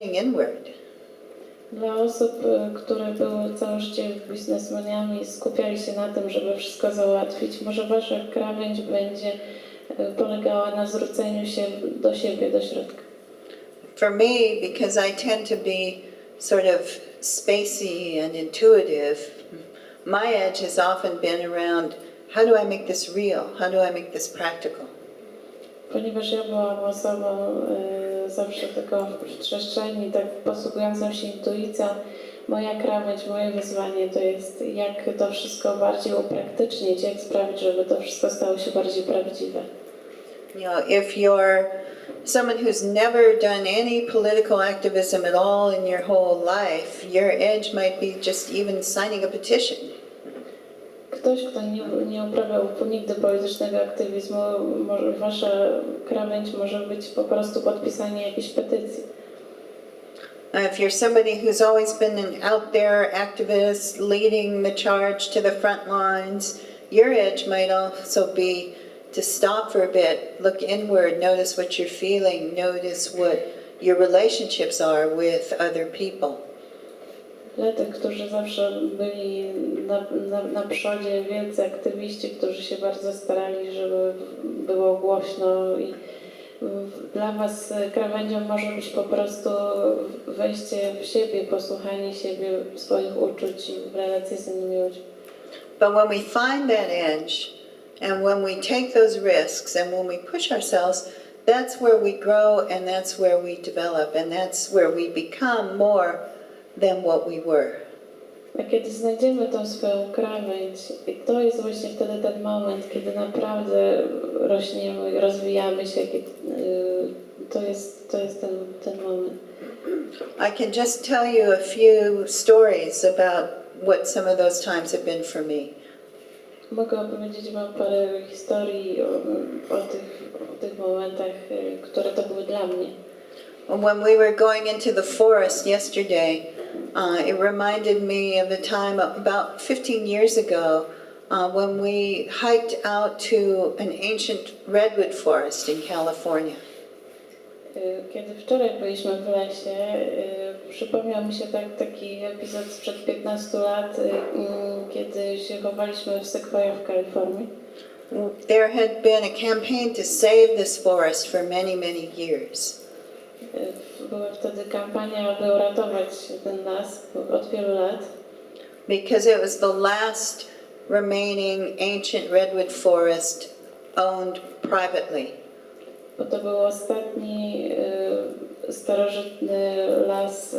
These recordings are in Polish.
inward. Dla osób, które były całe życie biznesmenami, skupiali się na tym, żeby wszystko załatwić. Może wasza krawędź będzie polegała na zwróceniu się do siebie, do środka. For me, because I tend to be sort of spacey and intuitive, my edge has often been around how do I make this real? How do I make this practical? Ponieważ ja byłam osobą zawsze tylko w przestrzeni, tak posługującą się intuicją, moja krawędź, moje wyzwanie to jest jak to wszystko bardziej upraktycznić, jak sprawić, żeby to wszystko stało się bardziej prawdziwe. You know, if you're someone who's never done any political activism at all in your whole life, your edge might be just even signing a petition. Ktoś, kto nie uprawiał nigdy politycznego aktywizmu, wasza krawędź może być po prostu podpisanie jakiejś petycji. If you're somebody who's always been an out there activist, leading the charge to the front lines, your edge might also be to stop for a bit, look inward, notice what you're feeling, notice what your relationships are with other people. Dla tych, którzy zawsze byli na przodzie, wielcy aktywiści, którzy się bardzo starali, żeby było głośno i dla was krawędzią może być po prostu wejście w siebie, posłuchanie siebie, swoich uczuć i w relacje z innymi ludźmi. But when we find that edge, and when we take those risks, and when we push ourselves, that's where we grow, and that's where we develop, and that's where we become more than what we were. A kiedy znajdziemy tą swoją krawędź, i to jest właśnie wtedy ten moment, kiedy naprawdę rośniemy, rozwijamy się, to jest ten moment. I can just tell you a few stories about what some of those times have been for me. Mogę opowiedzieć wam parę historii o tych momentach, które to były dla mnie. When we were going into the forest yesterday, it reminded me of a time about 15 years ago when we hiked out to an ancient redwood forest in California. Kiedy wczoraj byliśmy w lesie, przypomniał mi się taki epizod sprzed 15 lat, kiedy się chowaliśmy w sekwojach w Kalifornii. There had been a campaign to save this forest for many, many years. Była wtedy kampania, aby uratować ten las od wielu lat. Because it was the last remaining ancient redwood forest owned privately. Bo to był ostatni starożytny las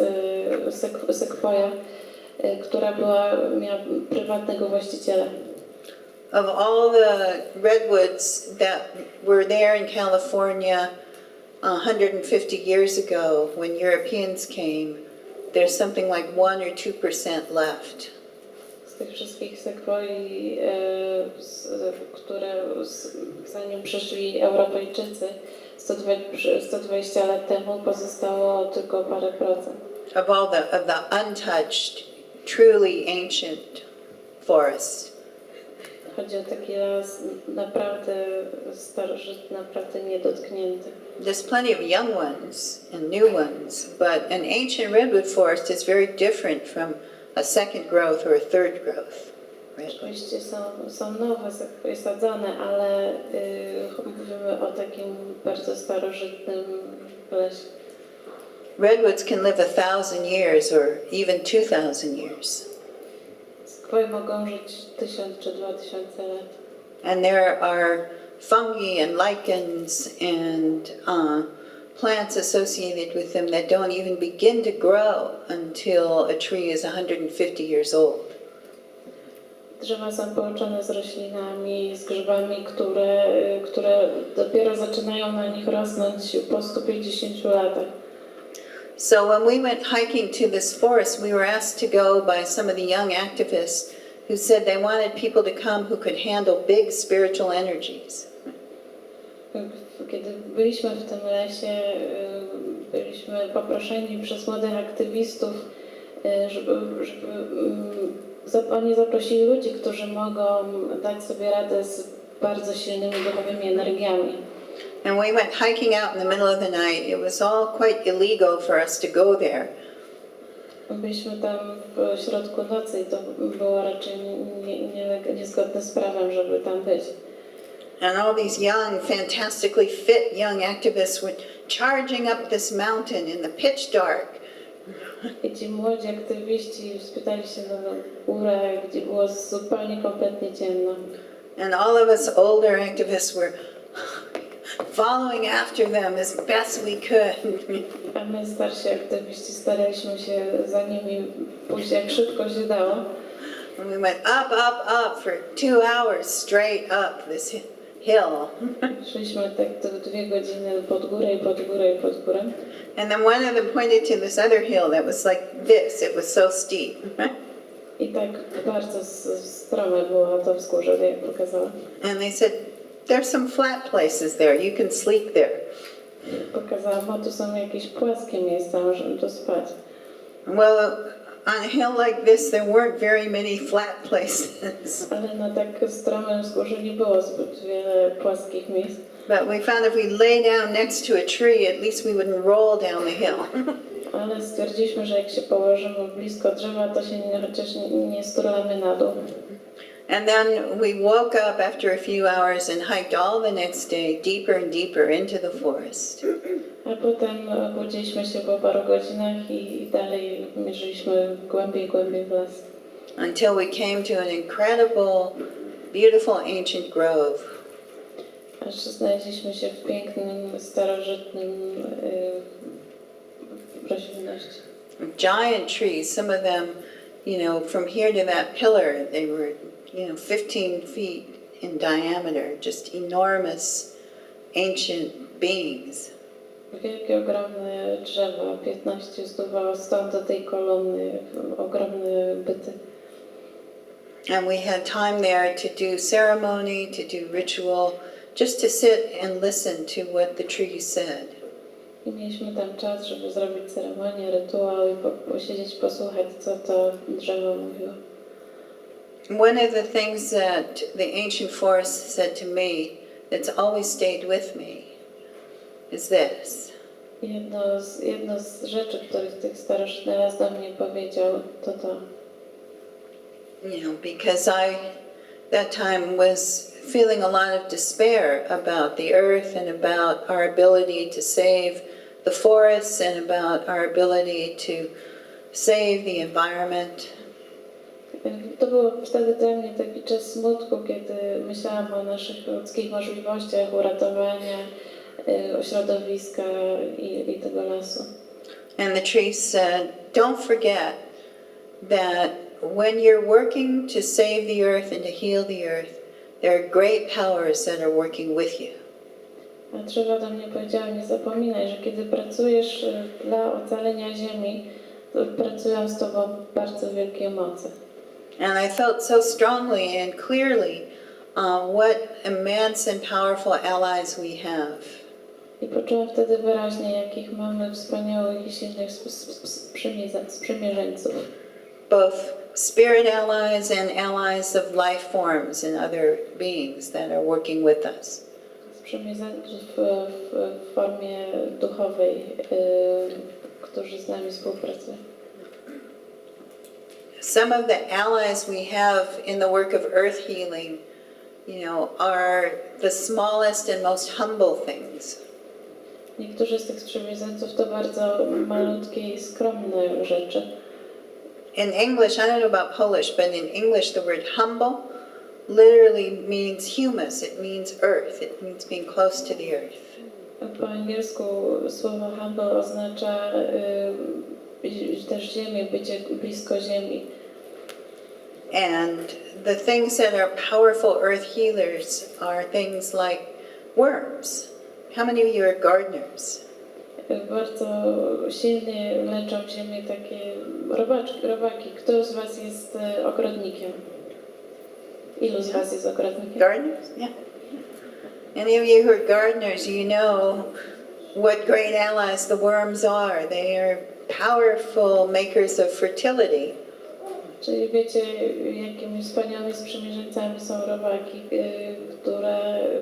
sekwoja, która miała prywatnego właściciela. Of all the redwoods that were there in California 150 years ago when Europeans came, there's something like 1 or 2% left. Z tych wszystkich sekwoi, które zanim przyszli Europejczycy 120 lat temu, pozostało tylko parę procent. Of the untouched, truly ancient forests. Chodzi o taki las naprawdę starożytny, naprawdę niedotknięty. There's plenty of young ones and new ones, but an ancient redwood forest is very different from a second growth or a third growth. Oczywiście są nowe sekwoje sadzone, ale mówimy o takim bardzo starożytnym lesie. Redwoods can live 1,000 years or even 2,000 years. Sekwoje mogą żyć 1000 czy 2000 lat. And there are fungi and lichens and plants associated with them that don't even begin to grow until a tree is 150 years old. Drzewa są połączone z roślinami, z grzybami, które dopiero zaczynają na nich rosnąć po 150 latach. So when we went hiking to this forest, we were asked to go by some of the young activists who said they wanted people to come who could handle big spiritual energies. Kiedy byliśmy w tym lesie, byliśmy poproszeni przez młodych aktywistów, żeby oni zaprosili ludzi, którzy mogą dać sobie radę z bardzo silnymi duchowymi energiami. And we went hiking out in the middle of the night. It was all quite illegal for us to go there. Byliśmy tam w środku nocy i to było raczej niezgodne z prawem, żeby tam być. And all these young, fantastically fit young activists were charging up this mountain in the pitch dark. I ci młodzi aktywiści spytali się na górę, gdzie było zupełnie kompletnie ciemno. And all of us older activists were following after them as best we could. A my starsi aktywiści staraliśmy się za nimi pójść jak szybko się dało. And we went up, up, up for 2 hours straight up this hill. Szliśmy tak to 2 godziny pod górę i pod górę i pod górę. And then one of them pointed to this other hill that was like this. It was so steep. I tak bardzo strome było to wzgórze, jak pokazała. And they said, there's some flat places there. You can sleep there. Pokazałam, o tu są jakieś płaskie miejsca, możemy tu spać. Well, on a hill like this, there weren't very many flat places. Ale na tak stromym wzgórzu nie było zbyt wiele płaskich miejsc. But we found if we lay down next to a tree, at least we wouldn't roll down the hill. Ale stwierdziliśmy, że jak się położymy blisko drzewa, to się chociaż nie sturlamy na dół. And then we woke up after a few hours and hiked all the next day, deeper and deeper into the forest. A potem obudziliśmy się po paru godzinach i dalej mierzyliśmy głębiej, głębiej w las. Until we came to an incredible, beautiful ancient grove. Aż znaleźliśmy się w pięknym, starożytnym roślinności. Giant trees, some of them, from here to that pillar, they were, 15 feet in diameter, just enormous ancient beings. Wielkie, ogromne drzewa, 15 zduwało stąd do tej kolumny, ogromne byty. And we had time there to do ceremony, to do ritual, just to sit and listen to what the trees said. I mieliśmy tam czas, żeby zrobić ceremonię, rytuał i posiedzieć, posłuchać, co to drzewo mówiło. One of the things that the ancient forest said to me that's always stayed with me is this. Jedno z rzeczy, których tych starożytny raz do mnie powiedział, to. Because I, that time, was feeling a lot of despair about the earth and about our ability to save the forests and about our ability to save the environment. To było wtedy dla mnie taki czas smutku, kiedy myślałam o naszych ludzkich możliwościach uratowania środowiska i tego lasu. And the trees said, don't forget that when you're working to save the earth and to heal the earth, there are great powers that are working with you. A drzewa do mnie powiedziały, nie zapominaj, że kiedy pracujesz dla ocalenia ziemi, to pracują z tobą bardzo wielkie moce. And I felt so strongly and clearly what immense and powerful allies we have. I poczułam wtedy wyraźnie, jakich mamy wspaniałych i silnych sprzymierzeńców. Both spirit allies and allies of life forms and other beings that are working with us. Sprzymierzeńców w formie duchowej, którzy z nami współpracują. Some of the allies we have in the work of earth healing, are the smallest and most humble things. Niektórzy z tych sprzymierzeńców to bardzo malutkie i skromne rzeczy. In English, I don't know about Polish, but in English the word humble literally means humus. It means earth. It means being close to the earth. Po angielsku słowo humble oznacza też ziemię, bycie blisko ziemi. And the things that are powerful earth healers are things like worms. How many of you are gardeners? Bardzo silnie leczą ziemię takie robaki. Kto z was jest ogrodnikiem? Ilu z was jest ogrodnikiem? Gardeners? Yeah. Any of you who are gardeners, you know what great allies the worms are. They are powerful makers of fertility. Czyli wiecie, jakimi wspaniałymi sprzymierzeńcami są robaki, które